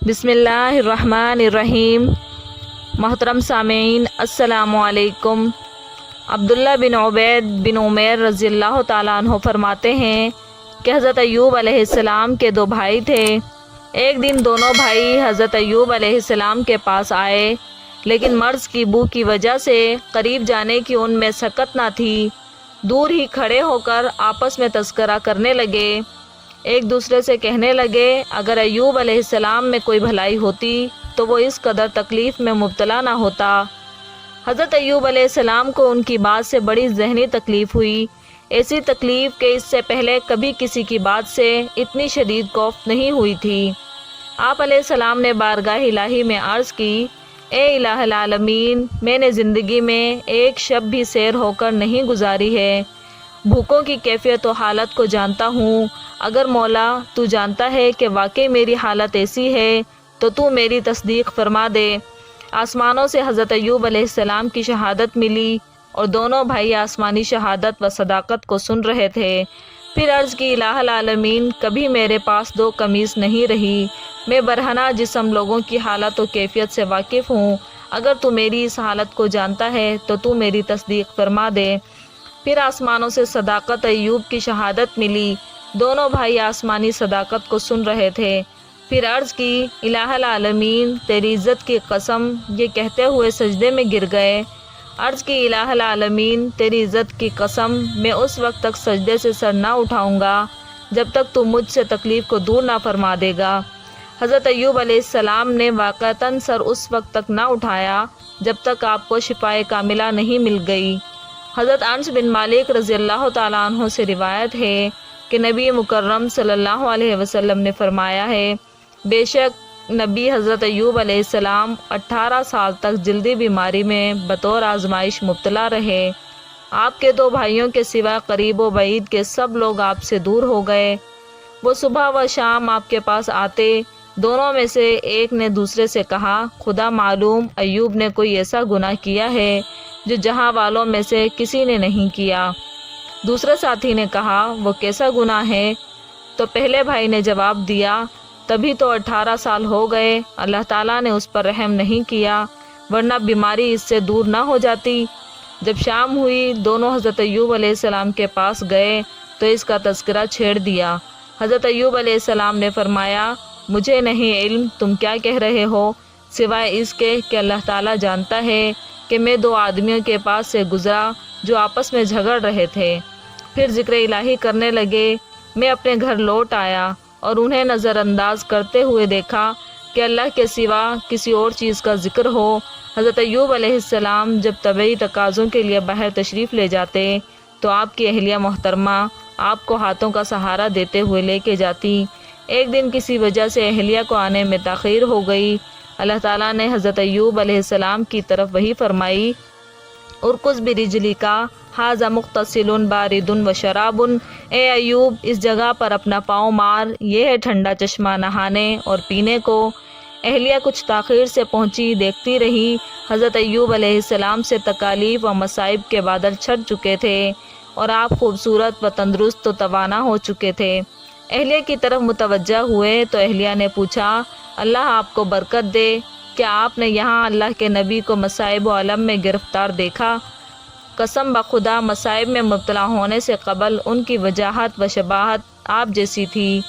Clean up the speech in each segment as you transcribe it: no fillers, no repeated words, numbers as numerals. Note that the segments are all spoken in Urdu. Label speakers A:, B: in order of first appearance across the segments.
A: بسم اللہ الرحمن الرحیم۔ محترم سامعین، السلام علیکم۔ عبداللہ بن عبید بن عمیر رضی اللہ تعالیٰ عنہ فرماتے ہیں کہ حضرت ایوب علیہ السلام کے دو بھائی تھے۔ ایک دن دونوں بھائی حضرت ایوب علیہ السلام کے پاس آئے، لیکن مرض کی بو کی وجہ سے قریب جانے کی ان میں سکت نہ تھی۔ دور ہی کھڑے ہو کر آپس میں تذکرہ کرنے لگے۔ ایک دوسرے سے کہنے لگے، اگر ایوب علیہ السلام میں کوئی بھلائی ہوتی تو وہ اس قدر تکلیف میں مبتلا نہ ہوتا۔ حضرت ایوب علیہ السلام کو ان کی بات سے بڑی ذہنی تکلیف ہوئی، ایسی تکلیف کہ اس سے پہلے کبھی کسی کی بات سے اتنی شدید کوفت نہیں ہوئی تھی۔ آپ علیہ السلام نے بارگاہ الہی میں عرض کی، اے الہ العالمین، میں نے زندگی میں ایک شب بھی سیر ہو کر نہیں گزاری ہے۔ بھوکوں کی کیفیت و حالت کو جانتا ہوں۔ اگر مولا تو جانتا ہے کہ واقعی میری حالت ایسی ہے تو تو میری تصدیق فرما دے۔ آسمانوں سے حضرت ایوب علیہ السلام کی شہادت ملی اور دونوں بھائی آسمانی شہادت و صداقت کو سن رہے تھے۔ پھر عرض کی، الہ العالمین، کبھی میرے پاس دو قمیص نہیں رہی۔ میں برہنہ جسم لوگوں کی حالت و کیفیت سے واقف ہوں۔ اگر تو میری اس حالت کو جانتا ہے تو تو میری تصدیق فرما دے۔ پھر آسمانوں سے صداقت ایوب کی شہادت ملی، دونوں بھائی آسمانی صداقت کو سن رہے تھے۔ پھر عرض کی، الہ العالمین، تیری عزت کی قسم، یہ کہتے ہوئے سجدے میں گر گئے۔ عرض کی، الہ العالمین، تیری عزت کی قسم، میں اس وقت تک سجدے سے سر نہ اٹھاؤں گا جب تک تو مجھ سے تکلیف کو دور نہ فرما دے گا۔ حضرت ایوب علیہ السلام نے واقعتاً سر اس وقت تک نہ اٹھایا جب تک آپ کو شفائے کاملہ نہیں مل گئی۔ حضرت انس بن مالک رضی اللہ تعالیٰ عنہ سے روایت ہے کہ نبی مکرم صلی اللہ علیہ وسلم نے فرمایا ہے، بے شک نبی حضرت ایوب علیہ السلام 18 سال تک جلدی بیماری میں بطور آزمائش مبتلا رہے۔ آپ کے دو بھائیوں کے سوا قریب و بعید کے سب لوگ آپ سے دور ہو گئے۔ وہ صبح و شام آپ کے پاس آتے۔ دونوں میں سے ایک نے دوسرے سے کہا، خدا معلوم ایوب نے کوئی ایسا گناہ کیا ہے جو جہاں والوں میں سے کسی نے نہیں کیا۔ دوسرے ساتھی نے کہا، وہ کیسا گناہ ہے؟ تو پہلے بھائی نے جواب دیا، تبھی تو 18 سال ہو گئے، اللہ تعالیٰ نے اس پر رحم نہیں کیا، ورنہ بیماری اس سے دور نہ ہو جاتی۔ جب شام ہوئی، دونوں حضرت ایوب علیہ السلام کے پاس گئے تو اس کا تذکرہ چھیڑ دیا۔ حضرت ایوب علیہ السلام نے فرمایا، مجھے نہیں علم تم کیا کہہ رہے ہو، سوائے اس کے کہ اللہ تعالیٰ جانتا ہے کہ میں دو آدمیوں کے پاس سے گزرا جو آپس میں جھگڑ رہے تھے۔ پھر ذکر الہی کرنے لگے۔ میں اپنے گھر لوٹ آیا اور انہیں نظر انداز کرتے ہوئے دیکھا کہ اللہ کے سوا کسی اور چیز کا ذکر ہو۔ حضرت ایوب علیہ السلام جب طبعی تقاضوں کے لیے باہر تشریف لے جاتے تو آپ کی اہلیہ محترمہ آپ کو ہاتھوں کا سہارا دیتے ہوئے لے کے جاتی۔ ایک دن کسی وجہ سے اہلیہ کو آنے میں تاخیر ہو گئی۔ اللہ تعالیٰ نے حضرت ایوب علیہ السلام کی طرف وحی فرمائی، ارکض برجلک ھذا مغتسل بارد و شراب، اے ایوب، اس جگہ پر اپنا پاؤں مار، یہ ہے ٹھنڈا چشمہ نہانے اور پینے کو۔ اہلیہ کچھ تاخیر سے پہنچی، دیکھتی رہی حضرت ایوب علیہ السلام سے تکالیف و مصائب کے بادل چھٹ چکے تھے اور آپ خوبصورت و تندرست و توانا ہو چکے تھے۔ اہلیہ کی طرف متوجہ ہوئے تو اہلیہ نے پوچھا، اللہ آپ کو برکت دے، کیا آپ نے یہاں اللہ کے نبی کو مصائب و الم میں گرفتار دیکھا؟ قسم بخدا، مصائب میں مبتلا ہونے سے قبل ان کی وجاہت و شباہت آپ جیسی تھی۔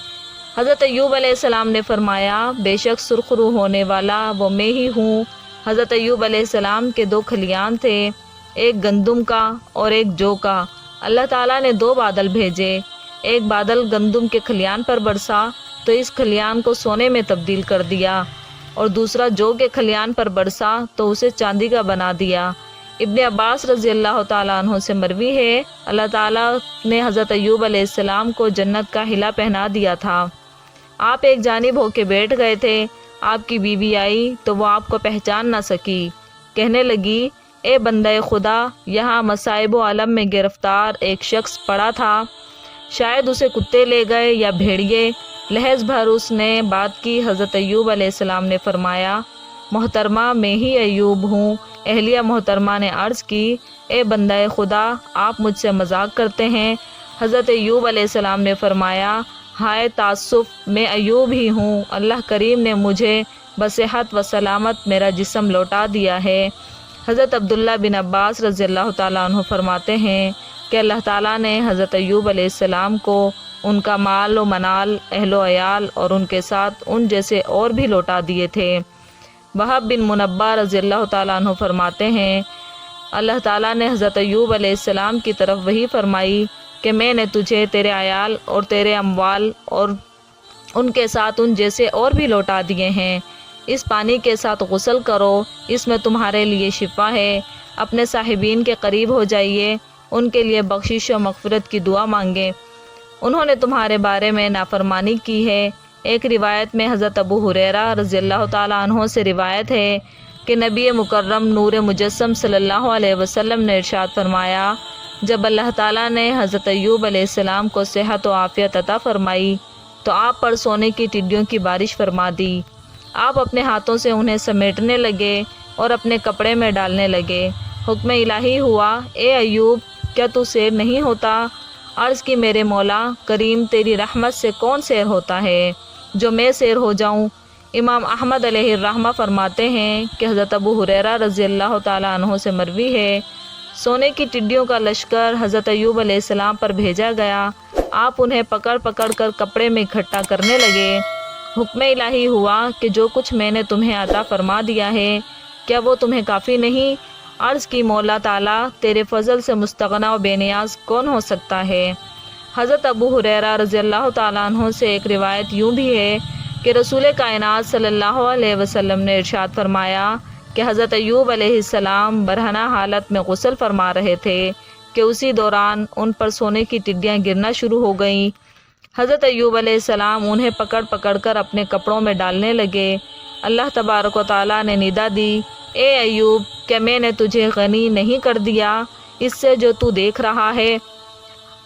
A: حضرت ایوب علیہ السلام نے فرمایا، بے شک سرخ رو ہونے والا وہ میں ہی ہوں۔ حضرت ایوب علیہ السلام کے دو کھلیان تھے، ایک گندم کا اور ایک جو کا۔ اللہ تعالیٰ نے دو بادل بھیجے، ایک بادل گندم کے کھلیان پر برسا تو اس کھلیان کو سونے میں تبدیل کر دیا، اور دوسرا جو کے کھلیان پر برسا تو اسے چاندی کا بنا دیا۔ ابن عباس رضی اللہ تعالیٰ عنہ سے مروی ہے، اللہ تعالیٰ نے حضرت ایوب علیہ السلام کو جنت کا حلہ پہنا دیا تھا۔ آپ ایک جانب ہو کے بیٹھ گئے تھے، آپ کی بیوی آئی تو وہ آپ کو پہچان نہ سکی، کہنے لگی، اے بندہ خدا، یہاں مصائب و الم میں گرفتار ایک شخص پڑا تھا، شاید اسے کتے لے گئے یا بھیڑیے۔ لحظ بھر اس نے بات کی۔ حضرت ایوب علیہ السلام نے فرمایا، محترمہ، میں ہی ایوب ہوں۔ اہلیہ محترمہ نے عرض کی، اے بندہ خدا، آپ مجھ سے مذاق کرتے ہیں؟ حضرت ایوب علیہ السلام نے فرمایا، ہائے تعصف، میں ایوب ہی ہوں، اللہ کریم نے مجھے بصحت و سلامت میرا جسم لوٹا دیا ہے۔ حضرت عبداللہ بن عباس رضی اللہ تعالیٰ عنہ فرماتے ہیں کہ اللہ تعالیٰ نے حضرت ایوب علیہ السلام کو ان کا مال و منال، اہل و عیال اور ان کے ساتھ ان جیسے اور بھی لوٹا دیے تھے۔ وہب بن منبہ رضی اللہ تعالیٰ عنہ فرماتے ہیں اللہ تعالیٰ نے حضرت ایوب علیہ السلام کی طرف وحی فرمائی کہ میں نے تجھے، تیرے عیال اور تیرے اموال اور ان کے ساتھ ان جیسے اور بھی لوٹا دیے ہیں۔ اس پانی کے ساتھ غسل کرو، اس میں تمہارے لیے شفا ہے۔ اپنے صاحبین کے قریب ہو جائیے، ان کے لیے بخشش و مغفرت کی دعا مانگیں، انہوں نے تمہارے بارے میں نافرمانی کی ہے۔ ایک روایت میں حضرت ابو ہریرہ رضی اللہ تعالیٰ عنہ سے روایت ہے کہ نبی مکرم نور مجسم صلی اللہ علیہ وسلم نے ارشاد فرمایا، جب اللہ تعالیٰ نے حضرت ایوب علیہ السلام کو صحت و عافیت عطا فرمائی تو آپ پر سونے کی ٹڈیوں کی بارش فرما دی۔ آپ اپنے ہاتھوں سے انہیں سمیٹنے لگے اور اپنے کپڑے میں ڈالنے لگے۔ حکم الہی ہوا، اے ایوب، کیا تو سیر نہیں ہوتا؟ عرض کی میرے مولا کریم، تیری رحمت سے کون سیر ہوتا ہے جو میں سیر ہو جاؤں؟ امام احمد علیہ الرحمہ فرماتے ہیں کہ حضرت ابو ہریرہ رضی اللہ تعالیٰ عنہ سے مروی ہے، سونے کی ٹڈیوں کا لشکر حضرت ایوب علیہ السلام پر بھیجا گیا، آپ انہیں پکڑ پکڑ کر کپڑے میں اکٹھا کرنے لگے۔ حکم الہی ہوا کہ جو کچھ میں نے تمہیں عطا فرما دیا ہے کیا وہ تمہیں کافی نہیں؟ عرض کی مولا تعالیٰ، تیرے فضل سے مستغنا و بے نیاز کون ہو سکتا ہے؟ حضرت ابو ہریرہ رضی اللہ تعالیٰ عنہ سے ایک روایت یوں بھی ہے کہ رسول کائنات صلی اللہ علیہ وسلم نے ارشاد فرمایا کہ حضرت ایوب علیہ السلام برہنہ حالت میں غسل فرما رہے تھے کہ اسی دوران ان پر سونے کی ٹڈیاں گرنا شروع ہو گئیں۔ حضرت ایوب علیہ السلام انہیں پکڑ پکڑ کر اپنے کپڑوں میں ڈالنے لگے۔ اللہ تبارک و تعالیٰ نے ندا دی، اے ایوب، کیا میں نے تجھے غنی نہیں کر دیا اس سے جو تو دیکھ رہا ہے؟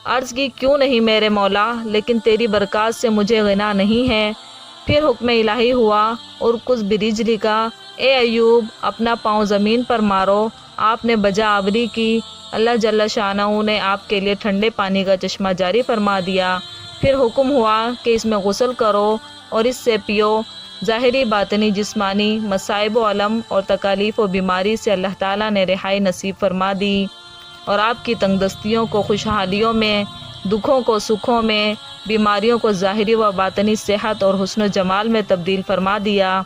A: عرض کی کیوں نہیں میرے مولا، لیکن تیری برکات سے مجھے غنا نہیں ہے۔ پھر حکم الہی ہوا، ارکض برجلک، اے ایوب، اپنا پاؤں زمین پر مارو۔ آپ نے بجا آوری کی، اللہ جل شانہ نے آپ کے لیے ٹھنڈے پانی کا چشمہ جاری فرما دیا۔ پھر حکم ہوا کہ اس میں غسل کرو اور اس سے پیو۔ ظاہری باطنی جسمانی مصائب و علم اور تکالیف و بیماری سے اللہ تعالیٰ نے رہائی نصیب فرما دی اور آپ کی تنگ دستیوں کو خوشحالیوں میں، دکھوں کو سکھوں میں، بیماریوں کو ظاہری و باطنی صحت اور حسن و جمال میں تبدیل فرما دیا۔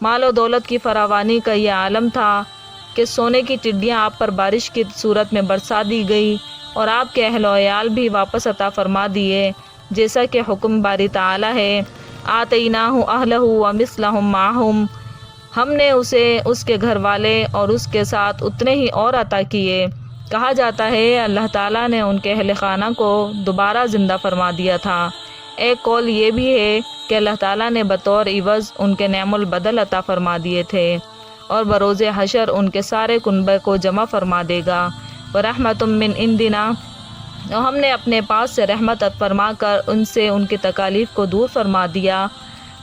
A: مال و دولت کی فراوانی کا یہ عالم تھا کہ سونے کی ٹڈیاں آپ پر بارش کی صورت میں برسا دی گئی اور آپ کے اہل و عیال بھی واپس عطا فرما دیے، جیسا کہ حکم باری تعالیٰ ہے، آتیناہ اہلہ ومثلہم معہم، ہم نے اسے، اس کے گھر والے اور اس کے ساتھ اتنے ہی اور عطا کیے۔ کہا جاتا ہے اللہ تعالیٰ نے ان کے اہل خانہ کو دوبارہ زندہ فرما دیا تھا۔ ایک قول یہ بھی ہے کہ اللہ تعالیٰ نے بطور عوض ان کے نعم البدل عطا فرما دیے تھے اور بروز حشر ان کے سارے کنبے کو جمع فرما دے گا۔ وَرَحْمَةٌ مِّنْ عِنْدِنَا، اور ہم نے اپنے پاس سے رحمت عطا فرما کر ان سے ان کی تکالیف کو دور فرما دیا۔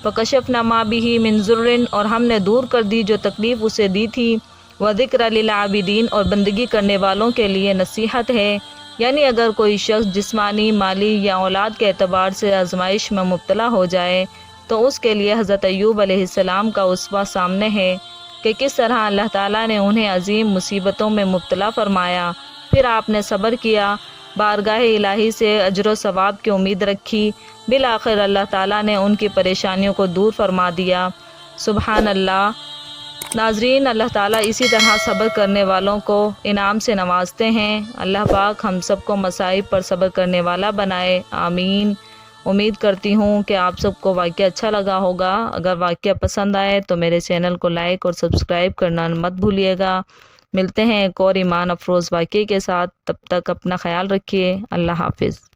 A: فَكَشَفْنَا مَا بِهِ مِنْ ضُرٍّ، اور ہم نے دور کر دی جو تکلیف اسے دی تھی۔ وَذِكْرَ لِلْعَابِدِينَ، اور بندگی کرنے والوں کے لیے نصیحت ہے، یعنی اگر کوئی شخص جسمانی، مالی یا اولاد کے اعتبار سے آزمائش میں مبتلا ہو جائے تو اس کے لیے حضرت ایوب علیہ السلام کا اسوہ سامنے ہے کہ کس طرح اللہ تعالیٰ نے انہیں عظیم مصیبتوں میں مبتلا فرمایا، پھر آپ نے صبر کیا، بارگاہ الہی سے اجر و ثواب کی امید رکھی، بالآخر اللہ تعالیٰ نے ان کی پریشانیوں کو دور فرما دیا۔ سبحان اللہ۔ ناظرین، اللہ تعالیٰ اسی طرح صبر کرنے والوں کو انعام سے نوازتے ہیں۔ اللہ پاک ہم سب کو مصائب پر صبر کرنے والا بنائے، آمین۔ امید کرتی ہوں کہ آپ سب کو واقعہ اچھا لگا ہوگا۔ اگر واقعہ پسند آئے تو میرے چینل کو لائک اور سبسکرائب کرنا مت بھولیے گا۔ ملتے ہیں ایک اور ایمان افروز واقعے کے ساتھ، تب تک اپنا خیال رکھیے۔ اللہ حافظ۔